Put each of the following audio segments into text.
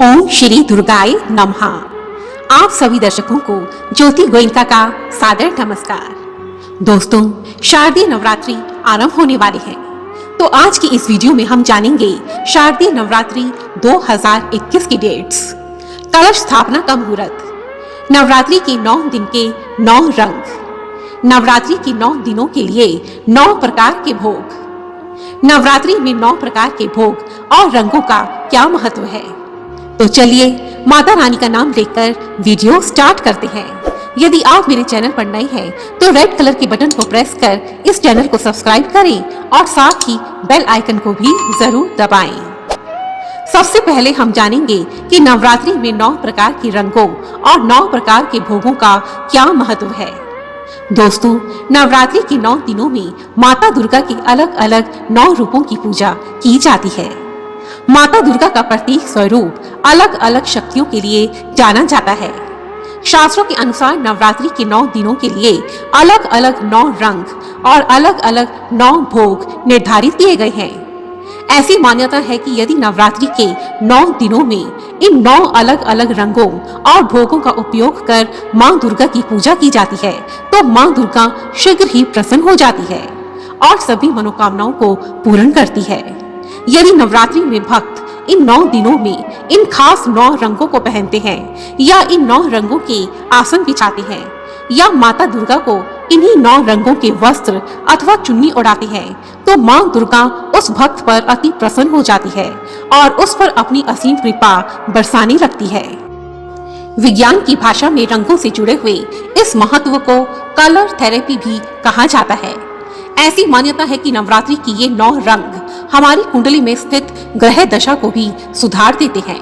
ओम श्री दुर्गाय नमः। आप सभी दर्शकों को ज्योति गोयनका का सादर नमस्कार। दोस्तों, शारदीय नवरात्रि आरंभ होने वाली है, तो आज की इस वीडियो में हम जानेंगे शारदीय नवरात्रि 2021 की डेट्स, कलश स्थापना का मुहूर्त, नवरात्रि के 9 दिन के 9 रंग, नवरात्रि के 9 दिनों के लिए 9 प्रकार के भोग, नवरात्रि में 9 प्रकार के भोग और रंगों का क्या महत्व है। तो चलिए माता रानी का नाम लेकर वीडियो स्टार्ट करते हैं। यदि आप मेरे चैनल पर नए हैं तो रेड कलर के बटन को प्रेस कर इस चैनल को सब्सक्राइब करें और साथ ही बेल आइकन को भी जरूर दबाएं। सबसे पहले हम जानेंगे कि नवरात्रि में 9 प्रकार के रंगों और 9 प्रकार के भोगों का क्या महत्व है। दोस्तों, नवरात्रि के 9 दिनों में माता दुर्गा के अलग अलग 9 रूपों की पूजा की जाती है। माता दुर्गा का प्रतीक स्वरूप अलग अलग शक्तियों के लिए जाना जाता है। शास्त्रों के अनुसार नवरात्रि के 9 दिनों के लिए अलग अलग 9 रंग और अलग अलग 9 भोग निर्धारित किए गए हैं। ऐसी मान्यता है कि यदि नवरात्रि के 9 दिनों में इन 9 अलग अलग रंगों और भोगों का उपयोग कर मां दुर्गा की पूजा की जाती है तो मां दुर्गा शीघ्र ही प्रसन्न हो जाती है और सभी मनोकामनाओं को पूर्ण करती है। यदि नवरात्रि में भक्त इन 9 दिनों में इन खास 9 रंगों को पहनते हैं या इन 9 रंगों के आसन बिछाते हैं या माता दुर्गा को इन्हीं 9 रंगों के वस्त्र अथवा चुन्नी उड़ाते हैं तो मां दुर्गा उस भक्त पर अति प्रसन्न हो जाती है और उस पर अपनी असीम कृपा बरसाने लगती है। विज्ञान की भाषा में रंगों से जुड़े हुए इस महत्व को कलर थेरेपी भी कहा जाता है। ऐसी मान्यता है कि नवरात्रि की ये 9 रंग हमारी कुंडली में स्थित ग्रह दशा को भी सुधार देते हैं।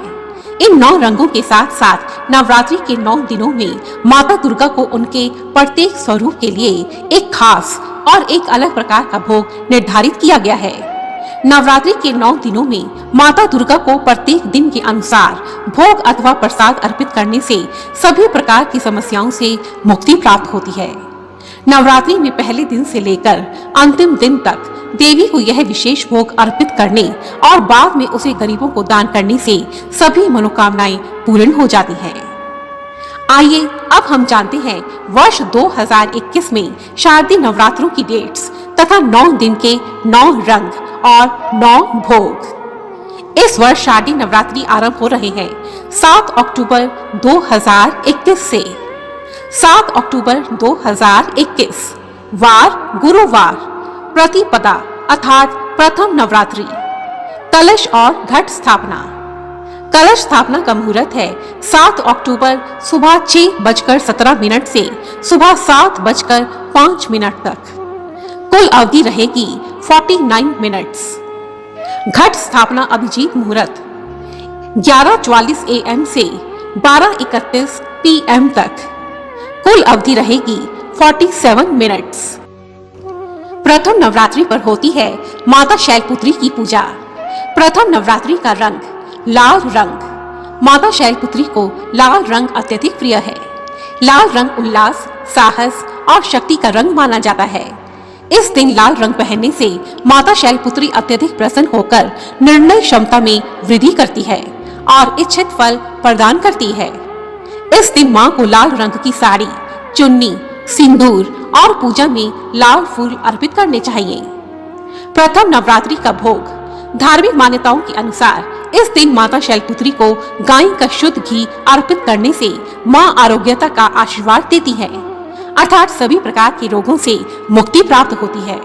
इन 9 रंगों के साथ साथ नवरात्रि के 9 दिनों में माता दुर्गा को उनके प्रत्येक स्वरूप के लिए एक खास और एक अलग प्रकार का भोग निर्धारित किया गया है। नवरात्रि के 9 दिनों में माता दुर्गा को प्रत्येक दिन के अनुसार भोग अथवा प्रसाद अर्पित करने से सभी प्रकार की समस्याओं से मुक्ति प्राप्त होती है। नवरात्रि में पहले दिन से लेकर अंतिम दिन तक देवी को यह विशेष भोग अर्पित करने और बाद में उसे गरीबों को दान करने से सभी मनोकामनाएं पूर्ण हो जाती हैं। आइए अब हम जानते हैं वर्ष 2021 में शारदीय नवरात्रों की डेट्स तथा 9 दिन के 9 रंग और 9 भोग। इस वर्ष शारदीय नवरात्रि आरंभ हो रहे हैं 7 अक्टूबर 2021 से। 7 अक्टूबर 2021 वार गुरुवार, प्रतिपदा अर्थात प्रथम नवरात्रि, कलश और घट स्थापना। कलश स्थापना का मुहूर्त है 7 अक्टूबर सुबह 6:17 से सुबह 7:05 तक। कुल अवधि रहेगी 49 मिनट्स। घट स्थापना अभिजीत मुहूर्त 11:44 AM से 12:31 PM तक। कुल अवधि रहेगी 47 मिनट्स। प्रथम नवरात्रि पर होती है माता शैलपुत्री की पूजा। प्रथम नवरात्रि का रंग लाल रंग। माता शैलपुत्री को लाल रंग अत्यधिक प्रिय है। लाल रंग उल्लास, साहस और शक्ति का रंग माना जाता है। इस दिन लाल रंग पहनने से माता शैलपुत्री अत्यधिक प्रसन्न होकर निर्णय क्षमता में वृद्धि करती है और इच्छित फल प्रदान करती है। इस दिन मां को लाल रंग की साड़ी, चुन्नी, सिंदूर और पूजा में लाल फूल अर्पित करने चाहिए। प्रथम नवरात्रि का भोग। धार्मिक मान्यताओं के अनुसार इस दिन माता शैलपुत्री को गाय का शुद्ध घी अर्पित करने से मां आरोग्यता का आशीर्वाद देती है, अर्थात सभी प्रकार के रोगों से मुक्ति प्राप्त होती है।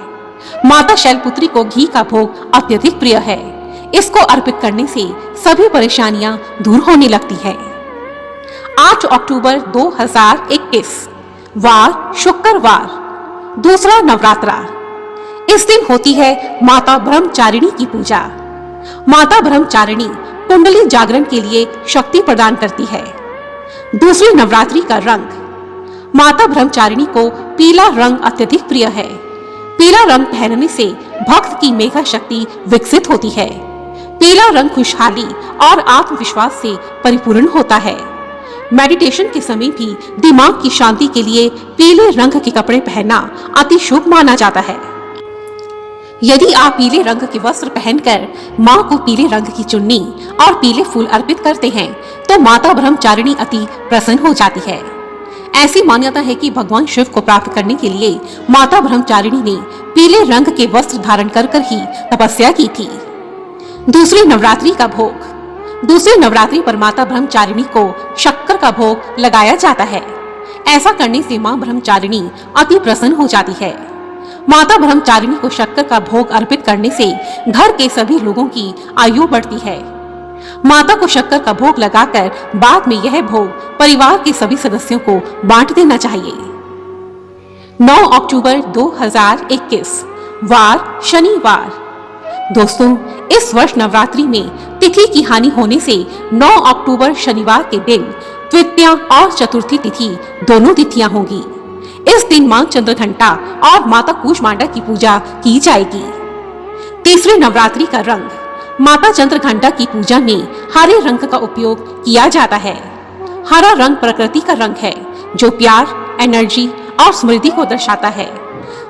माता शैलपुत्री को घी का भोग अत्यधिक प्रिय है। इसको अर्पित करने से सभी परेशानियां दूर होने लगती है। 8 अक्टूबर 2021 वार शुक्रवार, दूसरा नवरात्रा। इस दिन होती है माता ब्रह्मचारिणी की पूजा। माता ब्रह्मचारिणी कुंडली जागरण के लिए शक्ति प्रदान करती है। दूसरी नवरात्रि का रंग। माता ब्रह्मचारिणी को पीला रंग अत्यधिक प्रिय है। पीला रंग पहनने से भक्त की मेघा शक्ति विकसित होती है। पीला रंग खुशहाली और आत्मविश्वास से परिपूर्ण होता है। मेडिटेशन के समय भी दिमाग की शांति के लिए पीले रंग के कपड़े पहनना अति शुभ माना जाता है। यदि आप पीले रंग के वस्त्र पहनकर माँ को पीले रंग की चुन्नी और पीले फूल अर्पित करते हैं तो माता ब्रह्मचारिणी अति प्रसन्न हो जाती है। ऐसी मान्यता है कि भगवान शिव को प्राप्त करने के लिए माता ब्रह्मचारिणी ने पीले रंग के वस्त्र धारण कर ही तपस्या की थी। दूसरी नवरात्रि का भोग। दूसरी नवरात्रि पर माता ब्रह्मचारिणी को शक्कर का भोग लगाया जाता है। ऐसा करने से मां ब्रह्मचारिणी अति प्रसन्न हो जाती है। माता ब्रह्मचारिणी को शक्कर का भोग अर्पित करने से घर के सभी लोगों की आयु बढ़ती है। माता को शक्कर का भोग लगाकर बाद में यह भोग परिवार के सभी सदस्यों को बांट देना चाहिए। 9 अक्टूबर 2021 वार शनिवार। दोस्तों, इस वर्ष नवरात्रि में तिथि की हानि होने से 9 अक्टूबर शनिवार के दिन द्वितीया और चतुर्थी तिथि दोनों तिथियां होंगी। इस दिन मां चंद्रघंटा और माता कूष्मांडा की पूजा की जाएगी। तीसरी नवरात्रि का रंग। माता चंद्रघंटा की पूजा में हरे रंग का उपयोग किया जाता है। हरा रंग प्रकृति का रंग है जो प्यार, एनर्जी और स्मृति को दर्शाता है।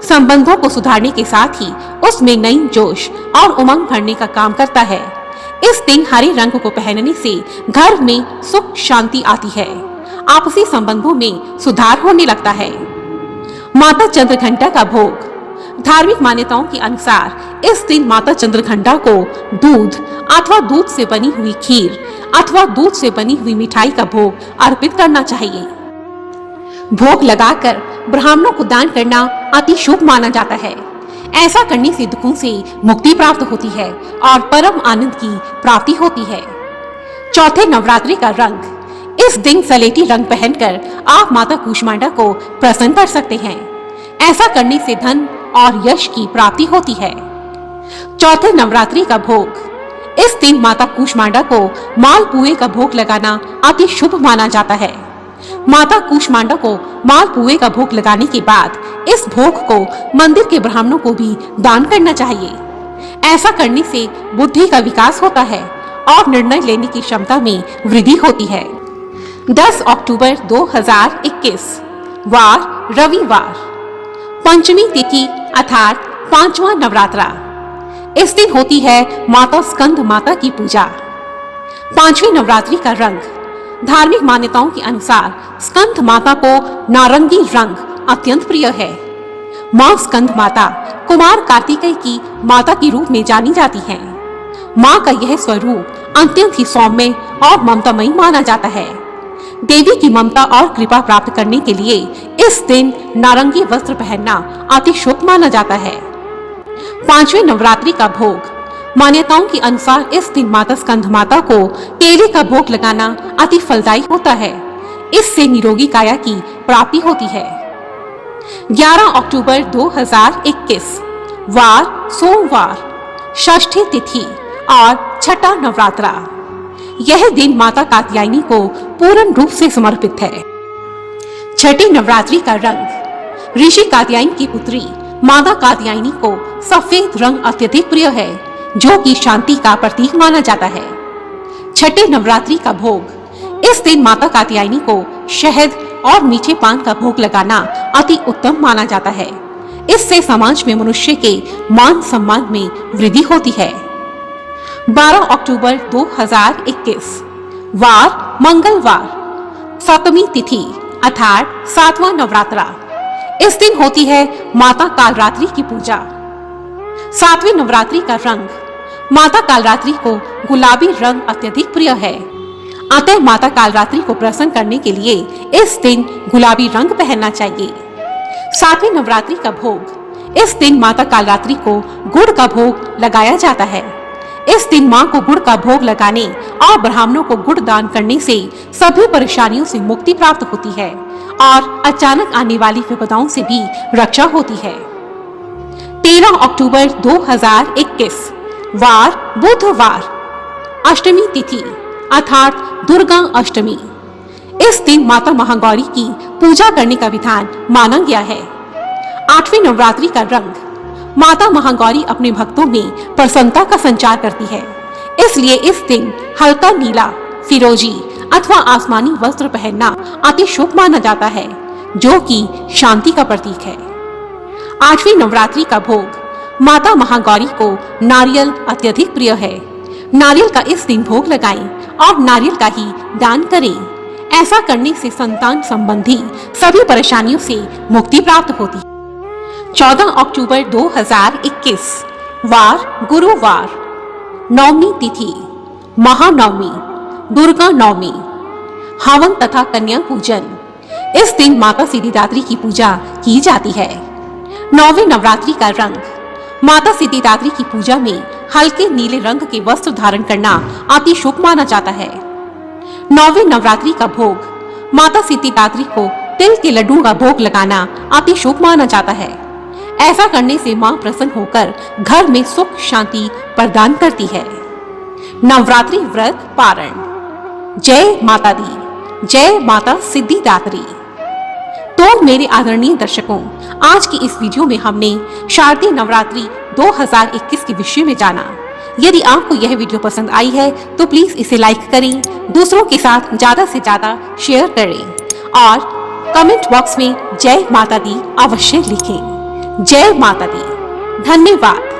संबंधों को सुधारने के साथ ही उसमें नई जोश और उमंग भरने का काम करता है। इस दिन हरे रंग को पहनने से घर में सुख शांति आती है। आपसी संबंधों में सुधार होने लगता है। माता चंद्रघंटा का भोग। धार्मिक मान्यताओं के अनुसार इस दिन माता चंद्रघंटा को दूध अथवा दूध से बनी हुई खीर अथवा दूध से बनी हुई मिठाई का भोग अर्पित करना चाहिए। भोग लगाकर ब्राह्मणों को दान करना अति शुभ माना जाता है। ऐसा करने से दुखों से मुक्ति प्राप्त होती है और परम आनंद की प्राप्ति होती है। चौथे नवरात्रि का रंग। इस दिन सलेटी रंग पहनकर आप माता कूष्मांडा को प्रसन्न कर सकते हैं। ऐसा करने से धन और यश की प्राप्ति होती है। चौथे नवरात्रि का भोग। इस दिन माता कूष्मांडा को मालपुए का भोग लगाना अति शुभ माना जाता है। माता कूष्मांडा को मालपुए का भोग लगाने के बाद इस भोग को मंदिर के ब्राह्मणों को भी दान करना चाहिए। ऐसा करने से बुद्धि का विकास होता है और निर्णय लेने की क्षमता में वृद्धि होती है। 10 अक्टूबर 2021 वार रविवार। पंचमी तिथि अर्थात 5वां नवरात्रा। इस दिन होती है माता स्कंद माता की पूजा। 5वीं नवरात्रि का रंग। धार्मिक मान्यताओं के अनुसार स्कंद माता को नारंगी रंग अत्यंत प्रिय है। मां स्कंद माता कुमार कार्तिकेय की माता के रूप में जानी जाती है। मां का यह स्वरूप अत्यंत ही सौम्य और ममतामयी माना जाता है। देवी की ममता और कृपा प्राप्त करने के लिए इस दिन नारंगी वस्त्र पहनना अति शुभ माना जाता है। 5वीं नवरात्रि का भोग। मान्यताओं के अनुसार इस दिन माता स्कंद माता को केले का भोग लगाना अति फलदायी होता है। इससे निरोगी काया की प्राप्ति होती है। 11 अक्टूबर 2021 वार सोमवार। षष्ठी तिथि और छठा नवरात्रा। यह दिन माता कात्यायनी को पूर्ण रूप से समर्पित है। छठी नवरात्रि का रंग। ऋषि कात्यायन की पुत्री माता कात्यायनी को सफेद रंग अत्यधिक प्रिय है जो कि शांति का प्रतीक माना जाता है। छठे नवरात्रि का भोग। इस दिन माता कात्यायनी को शहद और मीठे पान का भोग लगाना अति उत्तम माना जाता है। इससे समाज में मनुष्य के मान सम्मान में वृद्धि होती है। 12 अक्टूबर 2021 वार मंगलवार। सप्तमी तिथि अर्थात 7वां नवरात्रा। इस दिन होती है माता कालरात्रि की पूजा। 7वीं नवरात्रि का रंग। माता कालरात्रि को गुलाबी रंग अत्यधिक प्रिय है। अतः माता कालरात्रि को प्रसन्न करने के लिए इस दिन गुलाबी रंग पहनना चाहिए। 7वीं नवरात्रि का भोग। इस दिन माता कालरात्रि को गुड़ का भोग लगाया जाता है। इस दिन मां को गुड़ का भोग लगाने और ब्राह्मणों को गुड़ दान करने से सभी परेशानियों से मुक्ति प्राप्त होती है और अचानक आने वाली विपदाओं से भी रक्षा होती है। 13 अक्टूबर 2021 वार बुधवार। अष्टमी तिथि अर्थात दुर्गा अष्टमी। इस दिन माता महागौरी की पूजा करने का विधान माना गया है। 8वीं नवरात्रि का रंग। माता महागौरी अपने भक्तों में प्रसन्नता का संचार करती है, इसलिए इस दिन हल्का नीला, फिरोजी अथवा आसमानी वस्त्र पहनना अति शुभ माना जाता है जो कि शांति का प्रतीक है। 8वीं नवरात्रि का भोग। माता महागौरी को नारियल अत्यधिक प्रिय है। नारियल का इस दिन भोग लगाएं और नारियल का ही दान करें। ऐसा करने से संतान संबंधी सभी परेशानियों से मुक्ति प्राप्त होती है। 14 अक्टूबर 2021 वार गुरुवार, नवमी तिथि महानवमी, दुर्गा नवमी, हवन तथा कन्या पूजन। इस दिन माता सिद्धिदात्री की पूजा की जाती है। नौवें नवरात्रि का रंग। माता सिद्धिदात्री की पूजा में हल्के नीले रंग के वस्त्र धारण करना अति शुभ माना जाता है। नौवें नवरात्रि का भोग। माता सिद्धिदात्री को तिल के लड्डू का भोग लगाना अति शुभ माना जाता है। ऐसा करने से मां प्रसन्न होकर घर में सुख शांति प्रदान करती है। नवरात्रि व्रत पारण। जय माता दी, जय माता सिद्धिदात्री। तो मेरे आदरणीय दर्शकों, आज की इस वीडियो में हमने शारदीय नवरात्रि 2021 के विषय में जाना। यदि आपको यह वीडियो पसंद आई है तो प्लीज इसे लाइक करें, दूसरों के साथ ज्यादा से ज्यादा शेयर करें और कमेंट बॉक्स में जय माता दी अवश्य लिखें। जय माता दी। धन्यवाद।